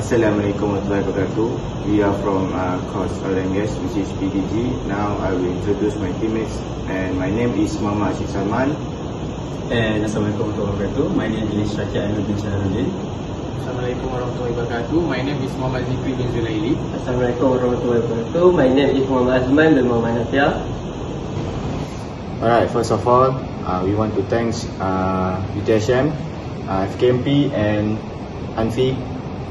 Assalamualaikum warahmatullahi wabarakatuh. We are from course Oil and Gas, which is PDG. Now I will introduce my teammates, and my name is Muhammad Asyik Salman. And Assalamualaikum warahmatullahi wabarakatuh. My name is Syakir Ainul bin Syahruddin. Assalamualaikum warahmatullahi wabarakatuh. My name is Muhammad Zikri bin Zulaili. Assalamualaikum warahmatullahi wabarakatuh. My name is Muhammad Azman bin Muhammad Nafia. Alright, first of all, we want to thank UTHM, FKMP and Anfi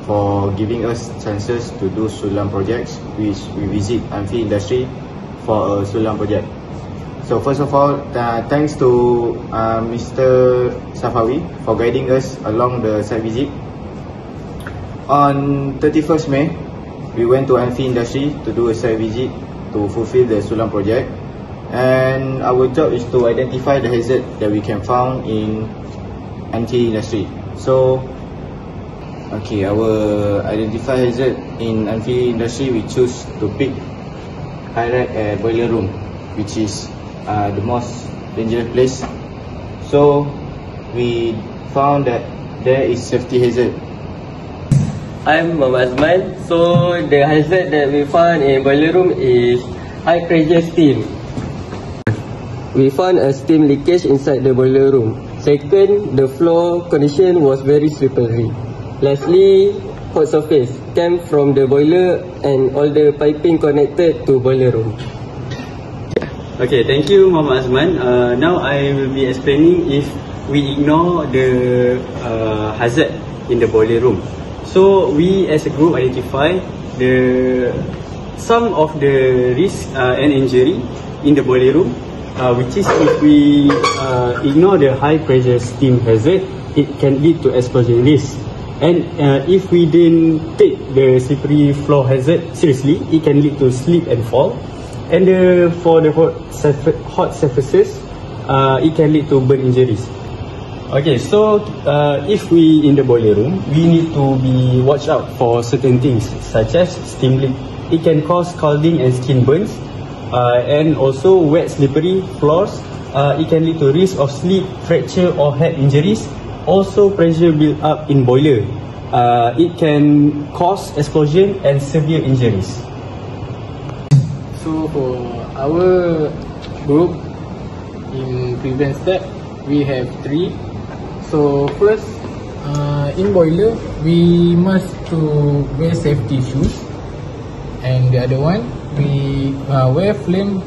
for giving us chances to do Sulam projects, which we visit Anfi industry for a Sulam project. So first of all, thanks to Mr. Safawi for guiding us along the site visit. On 31st May, we went to Anfi industry to do a site visit to fulfill the Sulam project. And our job is to identify the hazard that we can find in Anfi industry. So, okay, our identify hazard in Anfi industry, we choose to pick high rack boiler room, which is the most dangerous place. So, we found that there is safety hazard. I'm Muhammad Azman. So the hazard that we found in boiler room is high pressure steam. We found a steam leakage inside the boiler room. Second, the floor condition was very slippery. Lastly, hot surface came from the boiler and all the piping connected to boiler room. Okay, thank you Muhammad Azman. Now I will be explaining if we ignore the hazard in the boiler room. So we as a group identify some of the risk and injury in the boiler room, which is if we ignore the high pressure steam hazard, it can lead to explosion risk. And if we didn't take the slippery floor hazard seriously, it can lead to slip and fall. And for the hot surfaces, it can lead to burn injuries. Okay, so if we in the boiler room, we need to be watch out for certain things such as steam leak. It can cause scalding and skin burns, and also wet slippery floors. It can lead to risk of slip, fracture or head injuries. Also pressure build up in boiler. It can cause explosion and severe injuries. So for our group in prevent step, we have 3. So first, in boiler, we must to wear safety shoes, and the other one, we wear flame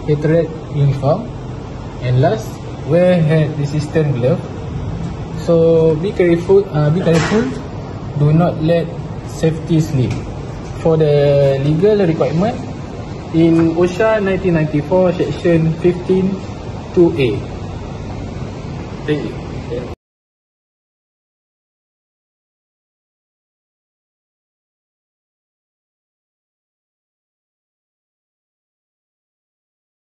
retardant uniform, and last, wear head resistant glove. So be careful. Do not let safety slip. For the legal requirement, in OSHA 1994 section 15 2A. Thank you.